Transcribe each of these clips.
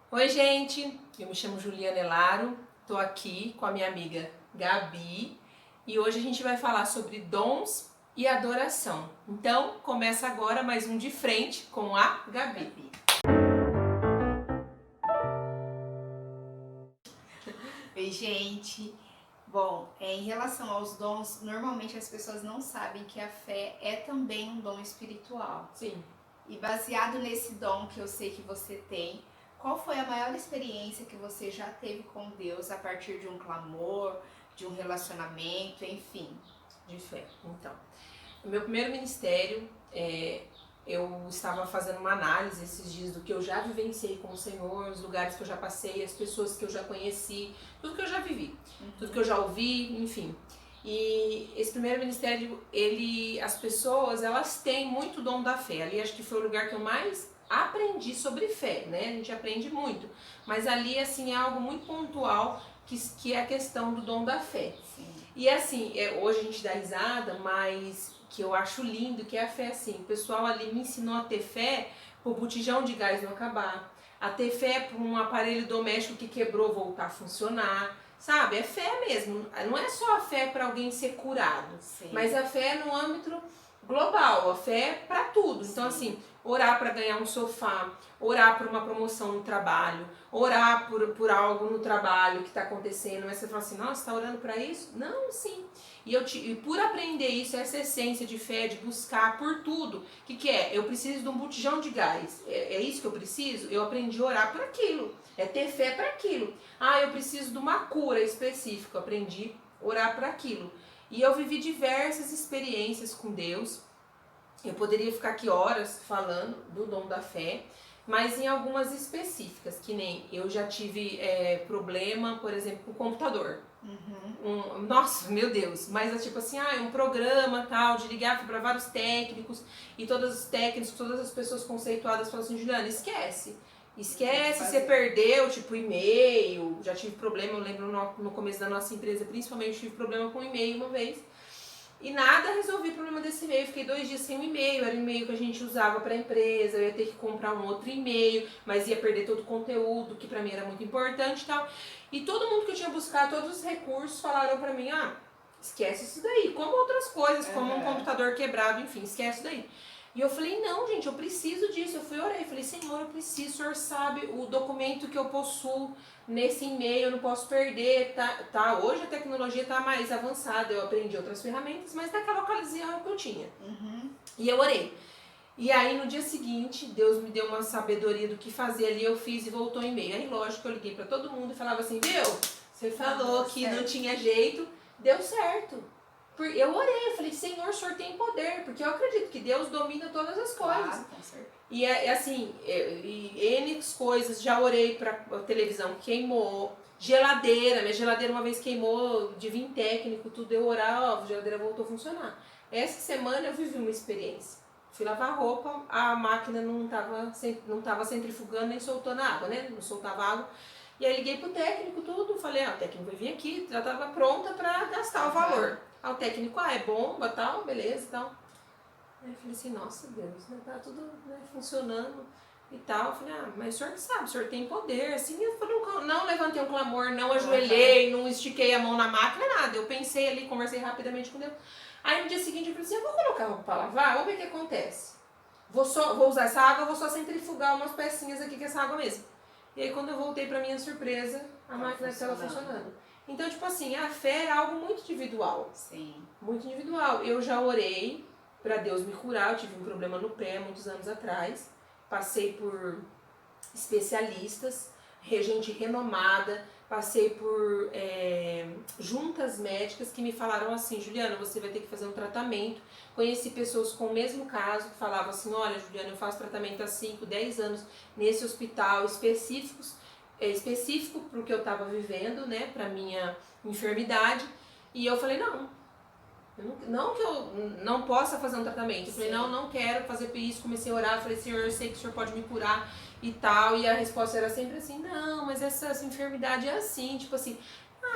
Oi, gente! Eu me chamo Juliana Elaro, tô aqui com a minha amiga Gabi e hoje a gente vai falar sobre dons e adoração. Então, começa agora mais um De Frente com a Gabi. Oi, gente. Bom, em relação aos dons, normalmente as pessoas não sabem que a fé é também um dom espiritual. Sim. E baseado nesse dom que eu sei que você tem, qual foi a maior experiência que você já teve com Deus a partir de um clamor, de um relacionamento, enfim? De fé. Então, o meu primeiro ministério, eu estava fazendo uma análise esses dias do que eu já vivenciei com o Senhor, os lugares que eu já passei, as pessoas que eu já conheci, tudo que eu já vivi, tudo que eu já ouvi, enfim. E esse primeiro ministério, as pessoas, elas têm muito dom da fé. Ali acho que foi o lugar que eu mais aprendi sobre fé, né? A gente aprende muito. Mas ali, assim, é algo muito pontual que é a questão do dom da fé. Sim. E assim, hoje a gente dá risada, mas que eu acho lindo, que é a fé assim. O pessoal ali me ensinou a ter fé pro botijão de gás não acabar. A ter fé para um aparelho doméstico que quebrou voltar a funcionar. Sabe? É fé mesmo. Não é só a fé para alguém ser curado, Sim. mas a fé é no âmbito global. A fé é para tudo. Então, assim, orar para ganhar um sofá, orar por uma promoção no trabalho, orar por algo no trabalho que está acontecendo, mas você fala assim, nossa, está orando para isso? Não, sim. E por aprender isso, essa essência de fé, de buscar por tudo, o que é? Eu preciso de um botijão de gás, é isso que eu preciso? Eu aprendi a orar por aquilo, é ter fé para aquilo. Ah, eu preciso de uma cura específica, eu aprendi a orar por aquilo. E eu vivi diversas experiências com Deus. Eu poderia ficar aqui horas falando do dom da fé, mas em algumas específicas, que nem eu já tive problema, por exemplo, com o computador. Nossa, meu Deus, mas é tipo assim, um programa tal, de ligar para vários técnicos, e todos os técnicos, todas as pessoas conceituadas falam assim, Juliana, esquece, você perdeu, tipo, e-mail, já tive problema, eu lembro no começo da nossa empresa, principalmente, tive problema com e-mail uma vez, e nada resolvi o problema desse e-mail. Fiquei 2 dias sem o e-mail. Era o e-mail que a gente usava para a empresa. Eu ia ter que comprar um outro e-mail, mas ia perder todo o conteúdo, que para mim era muito importante e tal. E todo mundo que eu tinha buscado, todos os recursos, falaram para mim: esquece isso daí. Como outras coisas, como um computador quebrado, enfim, esquece isso daí. E eu falei, não, gente, eu preciso disso. Eu fui orei, falei, Senhor, eu preciso, o Senhor sabe o documento que eu possuo nesse e-mail, eu não posso perder, tá. Hoje a tecnologia tá mais avançada, eu aprendi outras ferramentas, mas naquela ocasião é o que eu tinha. E eu orei. E aí no dia seguinte, Deus me deu uma sabedoria do que fazer ali, eu fiz e voltou o e-mail. Aí lógico, eu liguei pra todo mundo e falava assim, viu, você falou que não tinha jeito, deu certo. Eu orei, eu falei, Senhor, o Senhor tem poder, porque eu acredito que Deus domina todas as coisas. Claro, com certeza. E assim, N coisas, já orei pra televisão que queimou, geladeira, minha geladeira uma vez queimou, de vir técnico, tudo, eu orar, a geladeira voltou a funcionar. Essa semana eu vivi uma experiência. Fui lavar roupa, a máquina não tava centrifugando nem soltando água, né? Não soltava água. E aí liguei pro técnico, tudo, falei, o técnico vai vir aqui, já tava pronta pra gastar o valor. Aí o técnico, é bomba, tal, beleza, tal. Aí eu falei assim, nossa Deus, né, tá tudo funcionando e tal. Eu falei, mas o senhor que sabe, o senhor tem poder, assim. Eu falei, não levantei um clamor, não ajoelhei, não estiquei a mão na máquina, nada. Eu pensei ali, conversei rapidamente com Deus. Aí no dia seguinte eu falei assim, eu vou colocar a roupa pra lavar, vamos ver o que acontece. Vou usar essa água, vou só centrifugar umas pecinhas aqui com essa água mesmo. E aí quando eu voltei pra minha surpresa, a máquina estava funcionando. Então, tipo assim, a fé é algo muito individual. Sim. Muito individual. Eu já orei para Deus me curar, eu tive um problema no pé muitos anos atrás, passei por especialistas, gente renomada, passei por juntas médicas que me falaram assim, Juliana, você vai ter que fazer um tratamento. Conheci pessoas com o mesmo caso que falavam assim, olha Juliana, eu faço tratamento há 5, 10 anos nesse hospital específico para o que eu estava vivendo, né, para minha enfermidade. E eu falei, não que eu não possa fazer um tratamento. Eu falei, não quero fazer isso. Comecei a orar, falei, Senhor, eu sei que o Senhor pode me curar e tal. E a resposta era sempre assim, não, mas essa enfermidade é assim, tipo assim,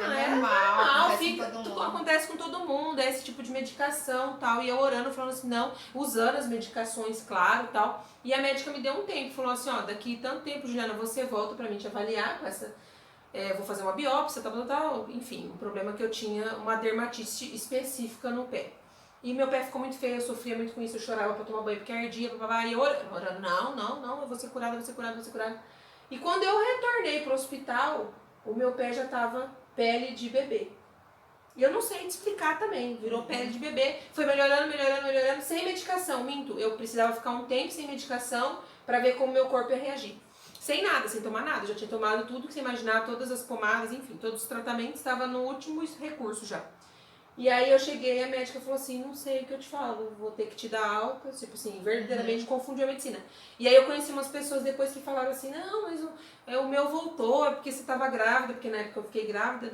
É normal, acontece com todo mundo. Acontece com todo mundo, é esse tipo de medicação e tal. E eu orando, falando assim, não, usando as medicações, claro, tal. E a médica me deu um tempo, falou assim, ó, daqui tanto tempo, Juliana, você volta pra mim te avaliar com essa... vou fazer uma biópsia, tal. Enfim, um problema que eu tinha, uma dermatite específica no pé. E meu pé ficou muito feio, eu sofria muito com isso, eu chorava pra tomar banho porque ardia, e eu orando, não, eu vou ser curada, vou ser curada. E quando eu retornei pro hospital, o meu pé já tava pele de bebê. E eu não sei te explicar também, virou pele de bebê, foi melhorando, sem medicação, minto. Eu precisava ficar um tempo sem medicação pra ver como meu corpo ia reagir. Sem nada, sem tomar nada, já tinha tomado tudo que você imaginar, todas as pomadas, enfim, todos os tratamentos, estava no último recurso já. E aí eu cheguei e a médica falou assim, não sei o que eu te falo, vou ter que te dar alta, tipo assim, verdadeiramente confundiu a medicina. E aí eu conheci umas pessoas depois que falaram assim, não, mas o meu voltou, é porque você estava grávida, porque na época eu fiquei grávida,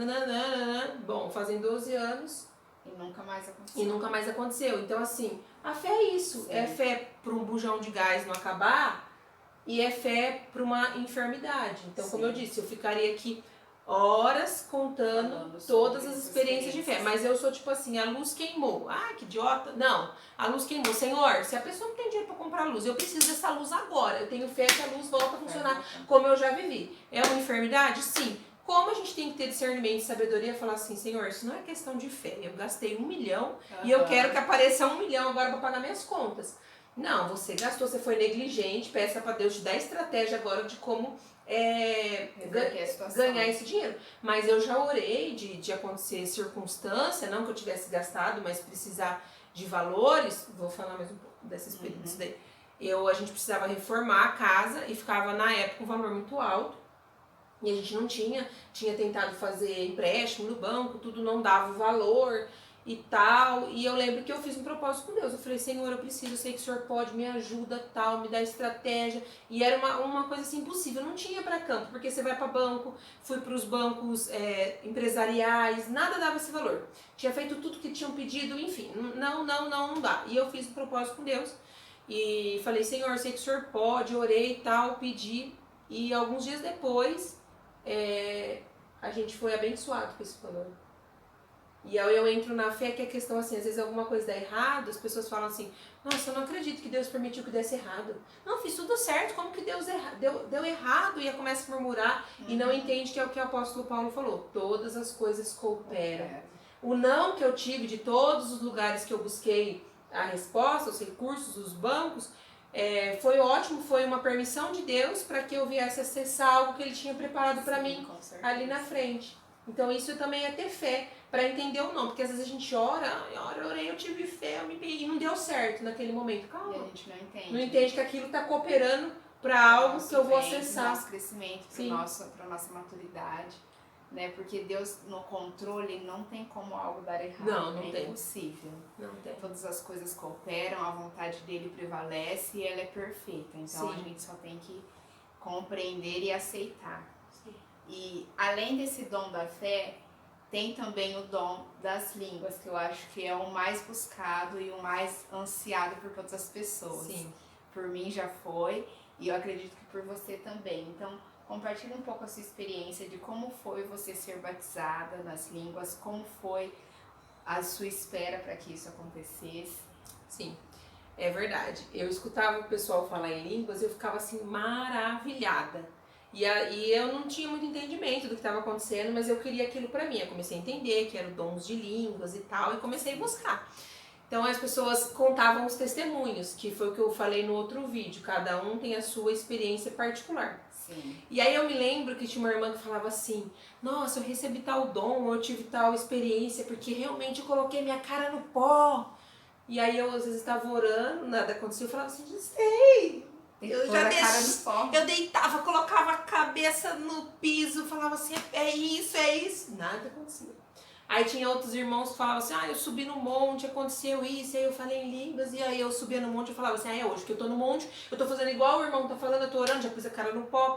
Bom, fazem 12 anos. E nunca mais aconteceu. Então assim, a fé é isso, sim. É fé para um bujão de gás não acabar e é fé para uma enfermidade. Então, sim. Como eu disse, eu ficaria aqui horas contando todas as experiências de fé. Mas eu sou tipo assim, a luz queimou. Ah, que idiota. Não, a luz queimou. Senhor, se a pessoa não tem dinheiro para comprar luz, eu preciso dessa luz agora. Eu tenho fé que a luz volta a funcionar como eu já vivi. É uma enfermidade? Sim. Como a gente tem que ter discernimento e sabedoria, falar assim, Senhor, isso não é questão de fé. Eu gastei 1 milhão e eu quero que apareça 1 milhão agora para pagar minhas contas. Não, você gastou, você foi negligente, peça para Deus te dar estratégia agora de como ganhar esse dinheiro. Mas eu já orei de acontecer circunstância, não que eu tivesse gastado, mas precisar de valores, vou falar mais um pouco dessa experiência daí. A gente precisava reformar a casa e ficava na época um valor muito alto. E a gente não tinha tentado fazer empréstimo no banco, tudo não dava o valor e tal. E eu lembro que eu fiz um propósito com Deus. Eu falei, Senhor, eu preciso, eu sei que o Senhor pode, me ajuda, tal, me dá estratégia. E era uma coisa assim impossível, não tinha para campo, porque você vai para banco, fui para os bancos empresariais, nada dava esse valor. Tinha feito tudo que tinham pedido, enfim, não dá. E eu fiz um propósito com Deus e falei, Senhor, eu sei que o Senhor pode, orei e tal, pedi. E alguns dias depois, a gente foi abençoado com esse valor. E aí eu entro na fé que a questão assim, às vezes alguma coisa dá errado, as pessoas falam assim, nossa, eu não acredito que Deus permitiu que desse errado. Não, fiz tudo certo, como que Deus deu errado? E aí começa a murmurar e não entende que é o que o apóstolo Paulo falou, todas as coisas cooperam. O não que eu tive de todos os lugares que eu busquei a resposta, os recursos, os bancos, foi ótimo, foi uma permissão de Deus para que eu viesse acessar algo que Ele tinha preparado para mim ali na frente. Então isso também é ter fé, para entender ou não, porque às vezes a gente orei, eu tive fé, e não deu certo naquele momento. Calma. E a gente não entende. Não entende que aquilo está cooperando para algo que eu vou acessar. Para o nosso crescimento, para a nossa maturidade. Né? Porque Deus no controle não tem como algo dar errado. Não é impossível. Não tem. Todas as coisas cooperam, a vontade dele prevalece e ela é perfeita. Então a gente só tem que compreender e aceitar. Sim. E além desse dom da fé, tem também o dom das línguas, que eu acho que é o mais buscado e o mais ansiado por todas as pessoas. Sim. Por mim já foi e eu acredito que por você também. Então, compartilhe um pouco a sua experiência de como foi você ser batizada nas línguas, como foi a sua espera para que isso acontecesse. Sim, é verdade. Eu escutava o pessoal falar em línguas e eu ficava assim maravilhada. E eu não tinha muito entendimento do que estava acontecendo, mas eu queria aquilo para mim. Eu comecei a entender que eram dons de línguas e tal, e comecei a buscar. Então as pessoas contavam os testemunhos, que foi o que eu falei no outro vídeo. Cada um tem a sua experiência particular. Sim. E aí eu me lembro que tinha uma irmã que falava assim, nossa, eu recebi tal dom, eu tive tal experiência, porque realmente eu coloquei minha cara no pó. E aí eu às vezes estava orando, nada aconteceu, eu falava assim, não sei. Eu deitava, colocava a cabeça no piso, falava assim, é isso. Nada acontecia. Aí tinha outros irmãos que falavam assim, eu subi no monte, aconteceu isso, aí eu falei em línguas, e aí eu subia no monte e falava assim, é hoje que eu tô no monte, eu tô fazendo igual o irmão tá falando, eu tô orando, já pus a cara no pó,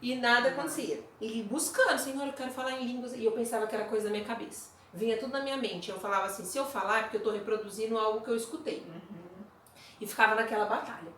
e nada acontecia. E buscando, Senhor, eu quero falar em línguas, e eu pensava que era coisa da minha cabeça. Vinha tudo na minha mente, eu falava assim, se eu falar é porque eu tô reproduzindo algo que eu escutei. E ficava naquela batalha.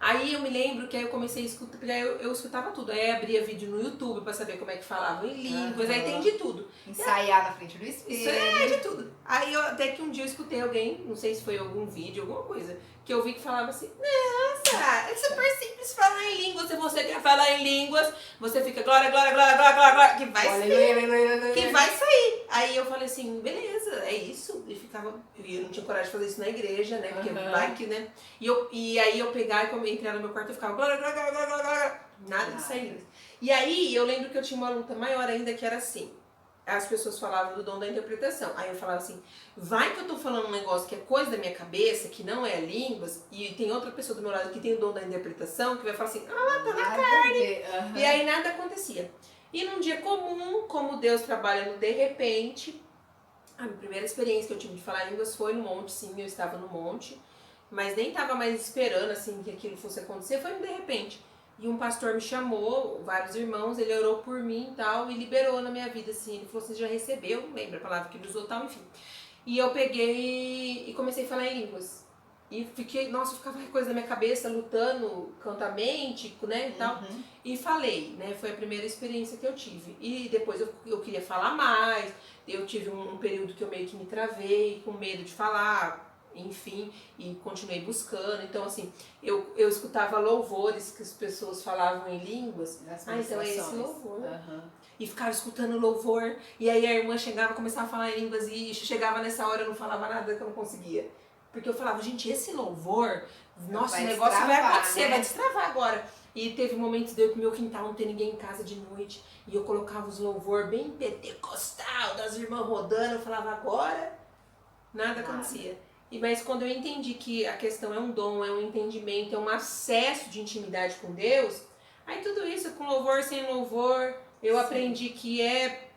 Aí eu me lembro que aí eu comecei a escutar, porque aí eu escutava tudo. Aí abria vídeo no YouTube pra saber como é que falava em línguas, aí tem de tudo. Ensaiar na frente do espelho. Isso é de tudo. Aí até que um dia eu escutei alguém, não sei se foi algum vídeo, alguma coisa, que eu vi que falava assim, nossa, é super simples falar em línguas. Se você quer falar em línguas, você fica glória, glória, glória, glória, glória, glória, que vai sair. Que vai sair. Aí eu falei assim, beleza, é isso. E ficava, eu não tinha coragem de fazer isso na igreja, né? Porque vai que, né? E aí eu pegava e quando eu entrava no meu quarto, eu ficava glória, glória, glória, glória, glória. Nada de sair. E aí eu lembro que eu tinha uma luta maior ainda, que era assim. As pessoas falavam do dom da interpretação. Aí eu falava assim, vai que eu tô falando um negócio que é coisa da minha cabeça, que não é línguas, e tem outra pessoa do meu lado que tem o dom da interpretação, que vai falar assim, tá na carne. E aí nada acontecia. E num dia comum, como Deus trabalha no de repente, a minha primeira experiência que eu tive de falar línguas foi no monte, sim, eu estava no monte, mas nem tava mais esperando assim que aquilo fosse acontecer, foi no de repente. E um pastor me chamou, vários irmãos, ele orou por mim e tal, e liberou na minha vida, assim. Ele falou, você já recebeu, não lembro a palavra que ele usou tal, enfim. E eu peguei e comecei a falar em línguas. E fiquei, nossa, ficava coisa na minha cabeça, lutando cantamente, né, e tal. E falei, né, foi a primeira experiência que eu tive. E depois eu queria falar mais, eu tive um período que eu meio que me travei, com medo de falar, enfim, e continuei buscando. Então, assim, eu escutava louvores que as pessoas falavam em línguas. Então é esse louvor. E ficava escutando louvor. E aí a irmã chegava, começava a falar em línguas e chegava nessa hora eu não falava nada que eu não conseguia. Porque eu falava, gente, esse louvor, nossa, o negócio vai acontecer, né? Vai destravar agora. E teve momentos de eu no meu quintal não ter ninguém em casa de noite. E eu colocava os louvor bem pentecostal, das irmãs rodando. Eu falava, agora nada acontecia. Mas quando eu entendi que a questão é um dom, é um entendimento, é um acesso de intimidade com Deus, aí tudo isso, com louvor, sem louvor, eu aprendi que é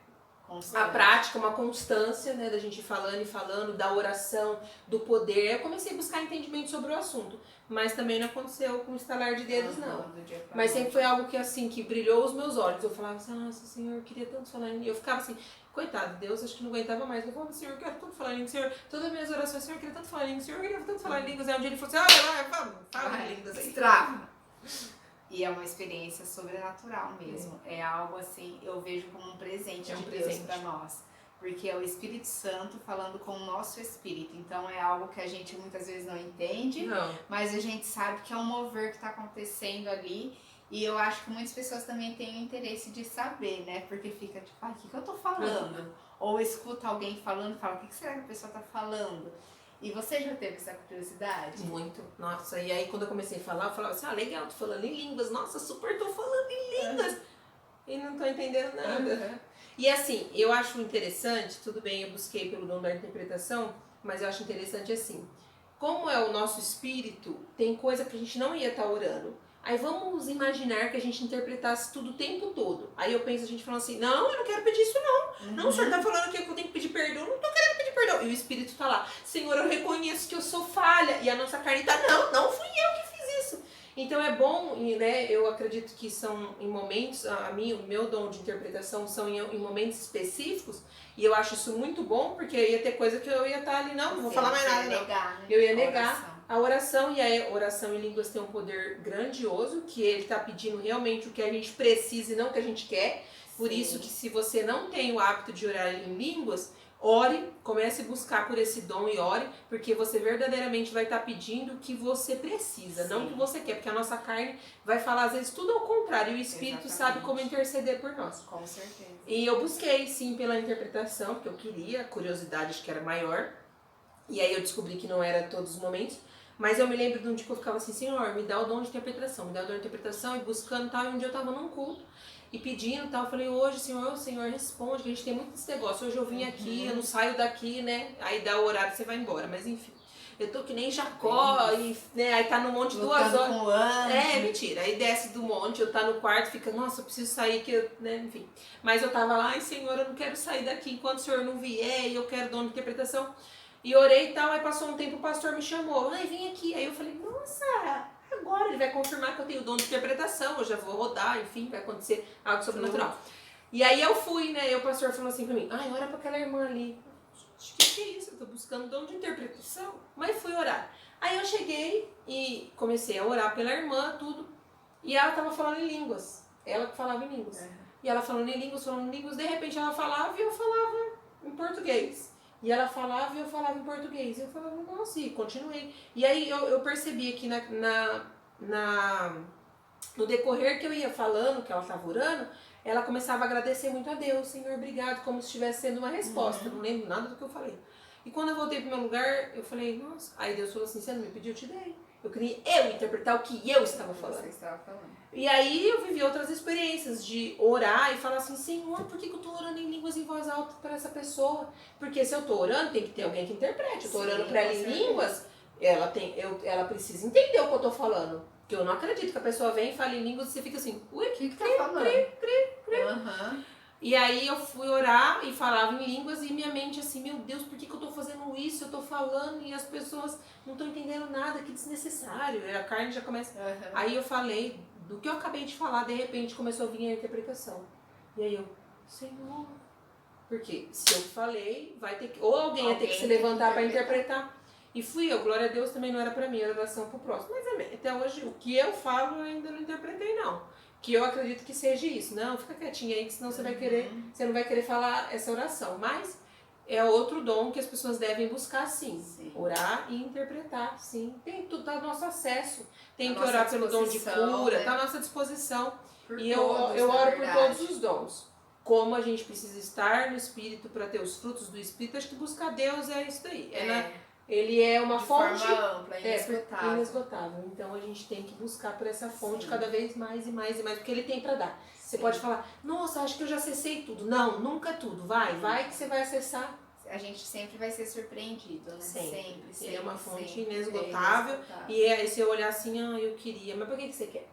a prática, uma constância, né, da gente falando e falando, da oração, do poder. Eu comecei a buscar entendimento sobre o assunto, mas também não aconteceu com estalar de dedos, não. Mas sempre foi algo que, assim, que brilhou os meus olhos. Eu falava assim, nossa, Senhor, eu queria tanto falar em... Eu ficava assim... Coitado, Deus, acho que não aguentava mais. Eu falava, Senhor, eu quero tanto falar em línguas, Senhor. Todas as minhas orações, Senhor, eu queria tanto falar em línguas, Senhor, eu queria tanto falar em línguas. Aí um dia ele falou assim, vamos, fala em línguas aí. Trava. E é uma experiência sobrenatural mesmo. É algo assim, eu vejo como um presente de Deus para nós. Porque é o Espírito Santo falando com o nosso espírito. Então é algo que a gente muitas vezes não entende, mas a gente sabe que é um mover que está acontecendo ali. E eu acho que muitas pessoas também têm o interesse de saber, né? Porque fica tipo, o que eu tô falando? Ou escuta alguém falando e fala, o que será que a pessoa tá falando? E você já teve essa curiosidade? Muito. Nossa, e aí quando eu comecei a falar, eu falava assim, legal, tô falando em línguas. Nossa, super tô falando em línguas. E não tô entendendo nada. E assim, eu acho interessante, tudo bem, eu busquei pelo dom da interpretação, mas eu acho interessante assim, como é o nosso espírito, tem coisa que a gente não ia estar orando. Aí vamos imaginar que a gente interpretasse tudo o tempo todo. Aí eu penso, a gente falando assim, não, eu não quero pedir isso não. Não, o senhor tá falando que eu tenho que pedir perdão, eu não tô querendo pedir perdão. E o espírito tá lá, Senhor, eu reconheço que eu sou falha. E a nossa carne tá, não fui eu que fiz isso. Então é bom, né, eu acredito que são em momentos, o meu dom de interpretação são em momentos específicos, e eu acho isso muito bom, porque ia ter coisa que eu ia estar ali, não vou falar mais nada, não. Negar, né? Eu ia negar a oração, e a oração em línguas tem um poder grandioso, que ele está pedindo realmente o que a gente precisa e não o que a gente quer. Por isso que se você não tem o hábito de orar em línguas, ore, comece a buscar por esse dom e ore, porque você verdadeiramente vai estar pedindo o que você precisa, não o que você quer, porque a nossa carne vai falar às vezes tudo ao contrário, e o Espírito sabe como interceder por nós. Com certeza. E eu busquei sim pela interpretação, porque eu queria, a curiosidade acho que era maior, e aí eu descobri que não era todos os momentos, mas eu me lembro de um dia que eu ficava assim, Senhor, me dá o dom de interpretação, me dá o dom de interpretação, e buscando tal, e um dia eu estava num culto, e pedindo e tal, eu falei, hoje, Senhor, responde, que a gente tem muito esse negócio, hoje eu vim aqui, eu não saio daqui, né, aí dá o horário, você vai embora, mas enfim, eu tô que nem Jacó, e, né, aí tá no monte 2 horas, mentira, aí desce do monte, eu tá no quarto, fica, nossa, eu preciso sair, que eu, né, enfim, mas eu tava lá, Senhor, eu não quero sair daqui enquanto o Senhor não vier, e eu quero dom de interpretação, e orei e tal, aí passou um tempo, o pastor me chamou, vem aqui, aí eu falei, nossa, agora ele vai confirmar que eu tenho dom de interpretação, eu já vou rodar, enfim, vai acontecer algo sobrenatural. E aí eu fui, né, e o pastor falou assim pra mim, ora pra aquela irmã ali. que é isso? Eu tô buscando dom de interpretação. Mas fui orar. Aí eu cheguei e comecei a orar pela irmã, tudo. E ela tava falando em línguas. Ela que falava em línguas. E ela falando em línguas, de repente ela falava e eu falava em português. E ela falava e eu falava em português. Eu falava, nossa, e continuei. E aí eu percebi que no decorrer que eu ia falando, que ela estava orando, ela começava a agradecer muito a Deus, Senhor, obrigado, como se estivesse sendo uma resposta. Não lembro nada do que eu falei. E quando eu voltei pro meu lugar, eu falei, nossa. Aí Deus falou assim, você não me pediu, eu te dei. Eu queria interpretar o que eu estava falando. Você estava falando. E aí eu vivi outras experiências de orar e falar assim, Senhor, por que eu tô orando em línguas em voz alta para essa pessoa? Porque se eu tô orando, tem que ter alguém que interprete. Eu tô orando para ela em línguas, ela precisa entender o que eu tô falando. Porque eu não acredito que a pessoa vem e fale em línguas e você fica assim, ui, o que tá falando? E aí eu fui orar e falava em línguas e minha mente assim, meu Deus, por que eu tô fazendo isso? Eu tô falando e as pessoas não estão entendendo nada, que desnecessário. A carne já começa... Aí eu falei, do que eu acabei de falar, de repente começou a vir a interpretação. E aí eu, Senhor... Porque se eu falei, vai ter que... Ou alguém ia ter que se levantar para interpretar. E fui eu, glória a Deus, também não era pra mim, era oração pro próximo. Mas até hoje, o que eu falo, eu ainda não interpretei, não. Que eu acredito que seja isso. Não, fica quietinha aí, que senão você vai querer, você não vai querer falar essa oração. Mas é outro dom que as pessoas devem buscar, sim. Orar e interpretar, sim. Tem tudo, tá ao nosso acesso. Tem que orar pelo dom de cura, tá à nossa disposição. E eu oro por todos os dons. Como a gente precisa estar no Espírito para ter os frutos do Espírito, acho que buscar Deus é isso daí. Ele é uma fonte de forma ampla, inesgotável. Então a gente tem que buscar por essa fonte cada vez mais e mais e mais, porque ele tem para dar. Você pode falar, nossa, acho que eu já acessei tudo. Não, nunca tudo. Vai que você vai acessar. A gente sempre vai ser surpreendido, né? Sempre. Ele é uma fonte inesgotável. E aí você olhar assim, eu queria, mas por que você quer?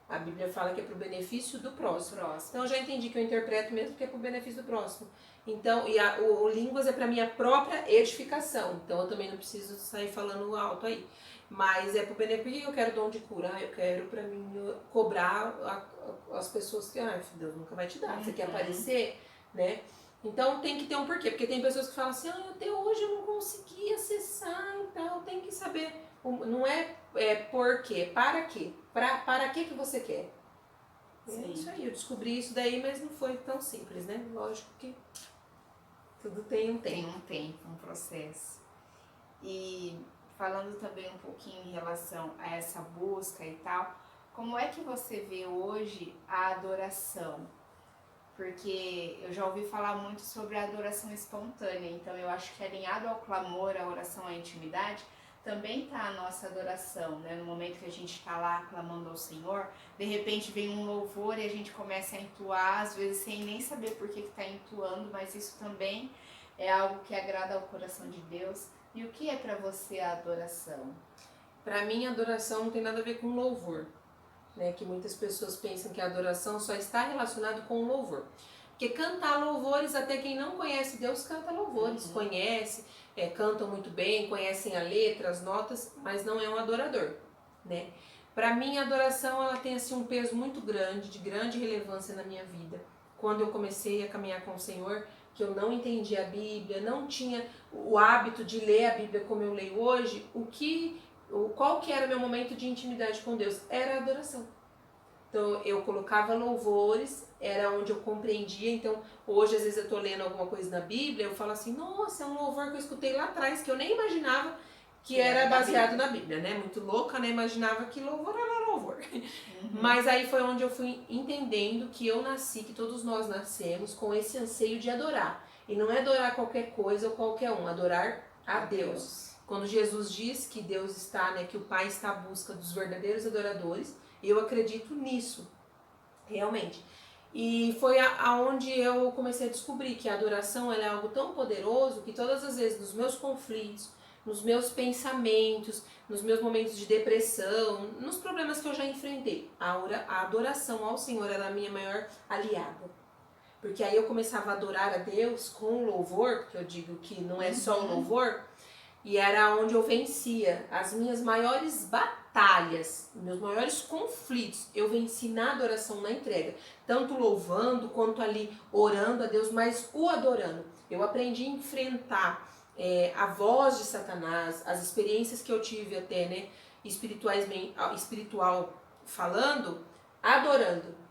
A Bíblia fala que é pro benefício do próximo. Então eu já entendi que eu interpreto mesmo que é pro benefício do próximo. Então, o línguas é para minha própria edificação. Então eu também não preciso sair falando alto aí. Mas é pro benefício. Por que eu quero dom de cura? Eu quero para mim cobrar as pessoas que, Deus nunca vai te dar. Você quer aparecer, né? Então tem que ter um porquê. Porque tem pessoas que falam assim, até hoje eu não consegui acessar e tal. Tem que saber. Não é por quê, para quê? Para que você quer? É isso aí, eu descobri isso daí, mas não foi tão simples, né? Lógico que tudo tem um tempo. Tem um tempo, um processo. E falando também um pouquinho em relação a essa busca e tal, como é que você vê hoje a adoração? Porque eu já ouvi falar muito sobre a adoração espontânea, então eu acho que alinhado ao clamor, à oração, à intimidade, também está a nossa adoração, né? No momento que a gente está lá clamando ao Senhor, de repente vem um louvor e a gente começa a entoar, às vezes sem nem saber por que está entoando, mas isso também é algo que agrada ao coração de Deus. E o que é para você a adoração? Para mim, a adoração não tem nada a ver com louvor, né? Que muitas pessoas pensam que a adoração só está relacionada com o louvor. Porque cantar louvores, até quem não conhece Deus canta louvores, conhece, cantam muito bem, conhecem a letra, as notas, mas não é um adorador, né? Para mim, a adoração ela tem assim, um peso muito grande, de grande relevância na minha vida. Quando eu comecei a caminhar com o Senhor, que eu não entendia a Bíblia, não tinha o hábito de ler a Bíblia como eu leio hoje, qual que era o meu momento de intimidade com Deus? Era a adoração. Então eu colocava louvores, era onde eu compreendia. Então hoje às vezes eu estou lendo alguma coisa na Bíblia, eu falo assim, nossa, é um louvor que eu escutei lá atrás, que eu nem imaginava que era baseado na Bíblia, né? Muito louca, né? Imaginava que louvor era louvor. Mas aí foi onde eu fui entendendo que eu nasci, que todos nós nascemos com esse anseio de adorar. E não é adorar qualquer coisa ou qualquer um, adorar a Deus. Quando Jesus diz que Deus está, né, que o Pai está à busca dos verdadeiros adoradores, eu acredito nisso, realmente. E foi aonde eu comecei a descobrir que a adoração ela é algo tão poderoso que todas as vezes nos meus conflitos, nos meus pensamentos, nos meus momentos de depressão, nos problemas que eu já enfrentei, a adoração ao Senhor era a minha maior aliada. Porque aí eu começava a adorar a Deus com louvor, porque eu digo que não é só o louvor, e era onde eu vencia as minhas maiores batalhas, meus maiores conflitos, eu venci na adoração, na entrega. Tanto louvando, quanto ali orando a Deus, mas o adorando. Eu aprendi a enfrentar a voz de Satanás, as experiências que eu tive até, né, espiritual falando, adorando.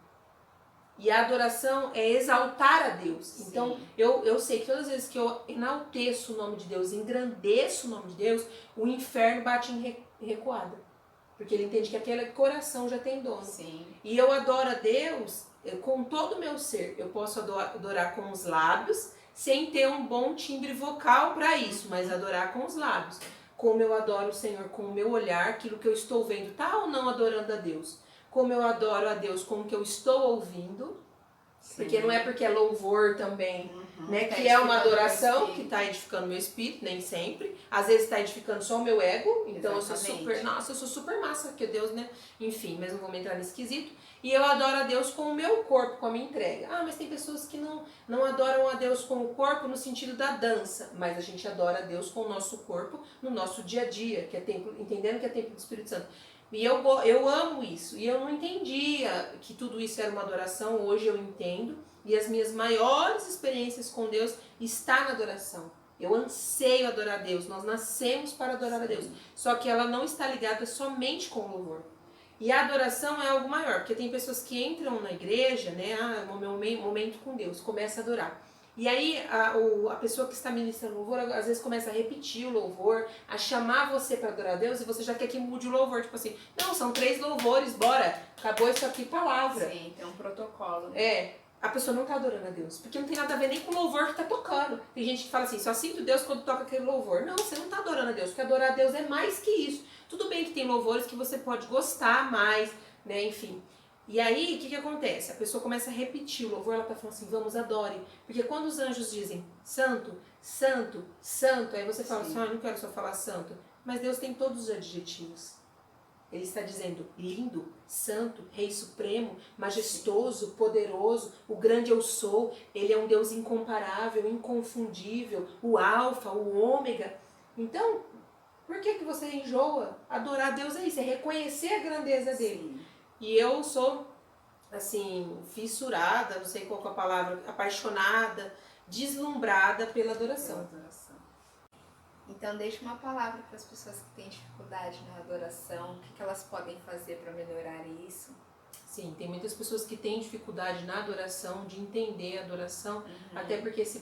E a adoração é exaltar a Deus. Sim. Então, eu sei que todas as vezes que eu enalteço o nome de Deus, engrandeço o nome de Deus, o inferno bate em recuada. Porque ele entende que aquele coração já tem dono. Sim. E eu adoro a Deus com todo o meu ser. Eu posso adorar com os lábios, sem ter um bom timbre vocal para isso, mas adorar com os lábios. Como eu adoro o Senhor com o meu olhar, aquilo que eu estou vendo, tá ou não adorando a Deus? Como eu adoro a Deus com o que eu estou ouvindo, sim, porque não é porque é louvor também, né, que é uma adoração que está edificando meu espírito, nem sempre. Às vezes está edificando só o meu ego, então exatamente. Eu sou super massa, porque Deus, né, enfim, mas não vou entrar nesse quesito. E eu adoro a Deus com o meu corpo, com a minha entrega. Ah, mas tem pessoas que não adoram a Deus com o corpo no sentido da dança, mas a gente adora a Deus com o nosso corpo no nosso dia a dia, que é templo, entendendo que é templo do Espírito Santo. E eu amo isso. E eu não entendia que tudo isso era uma adoração. Hoje eu entendo. E as minhas maiores experiências com Deus estão na adoração. Eu anseio adorar a Deus. Nós nascemos para adorar a Deus. Só que ela não está ligada somente com o louvor. E a adoração é algo maior. Porque tem pessoas que entram na igreja, né? Ah, é o meu momento com Deus. Começa a adorar. E aí a pessoa que está ministrando louvor, às vezes começa a repetir o louvor, a chamar você para adorar a Deus, e você já quer que mude o louvor, tipo assim, não, são 3 louvores, bora, acabou isso aqui, palavra. Sim, tem um protocolo. A pessoa não está adorando a Deus, porque não tem nada a ver nem com o louvor que está tocando. Tem gente que fala assim, só sinto Deus quando toca aquele louvor. Não, você não está adorando a Deus, porque adorar a Deus é mais que isso. Tudo bem que tem louvores que você pode gostar mais, né, enfim. E aí, o que acontece? A pessoa começa a repetir o louvor, ela está falando assim, vamos, adore. Porque quando os anjos dizem santo, santo, santo, aí você fala assim, eu não quero só falar santo. Mas Deus tem todos os adjetivos. Ele está dizendo lindo, santo, rei supremo, majestoso, poderoso, o grande eu sou. Ele é um Deus incomparável, inconfundível, o alfa, o ômega. Então, por que você enjoa? Adorar a Deus é isso, é reconhecer a grandeza dele. Sim. E eu sou, assim, fissurada, não sei qual é a palavra, apaixonada, deslumbrada pela adoração. Então, deixa uma palavra para as pessoas que têm dificuldade na adoração, o que elas podem fazer para melhorar isso? Sim, tem muitas pessoas que têm dificuldade na adoração, de entender a adoração, até porque se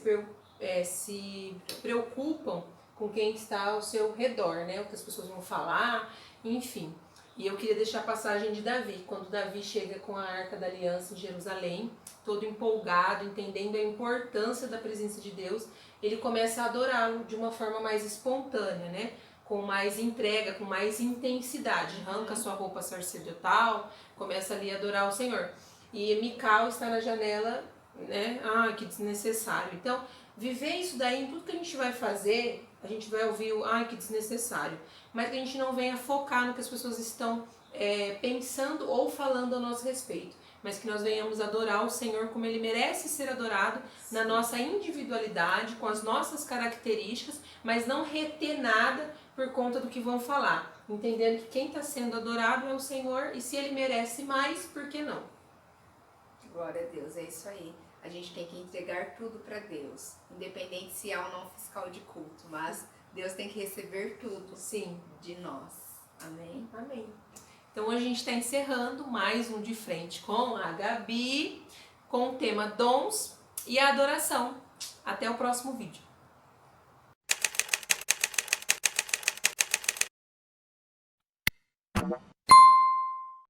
preocupam com quem está ao seu redor, né? O que as pessoas vão falar, enfim. E eu queria deixar a passagem de Davi, quando Davi chega com a Arca da Aliança em Jerusalém, todo empolgado, entendendo a importância da presença de Deus, ele começa a adorá-lo de uma forma mais espontânea, né? Com mais entrega, com mais intensidade. Arranca sua roupa sacerdotal, começa ali a adorar o Senhor. E Mical está na janela, né? Ah, que desnecessário. Então, viver isso daí, em tudo que a gente vai fazer, a gente vai ouvir o que desnecessário. Mas que a gente não venha focar no que as pessoas estão pensando ou falando a nosso respeito. Mas que nós venhamos adorar o Senhor como Ele merece ser adorado, sim, na nossa individualidade, com as nossas características, mas não reter nada por conta do que vão falar. Entendendo que quem está sendo adorado é o Senhor, e se Ele merece mais, por que não? Glória a Deus, é isso aí. A gente tem que entregar tudo para Deus, independente se há ou não fiscal de culto, mas Deus tem que receber tudo, sim, de nós. Amém? Amém. Então a gente está encerrando mais um De Frente com a Gabi, com o tema dons e a adoração. Até o próximo vídeo.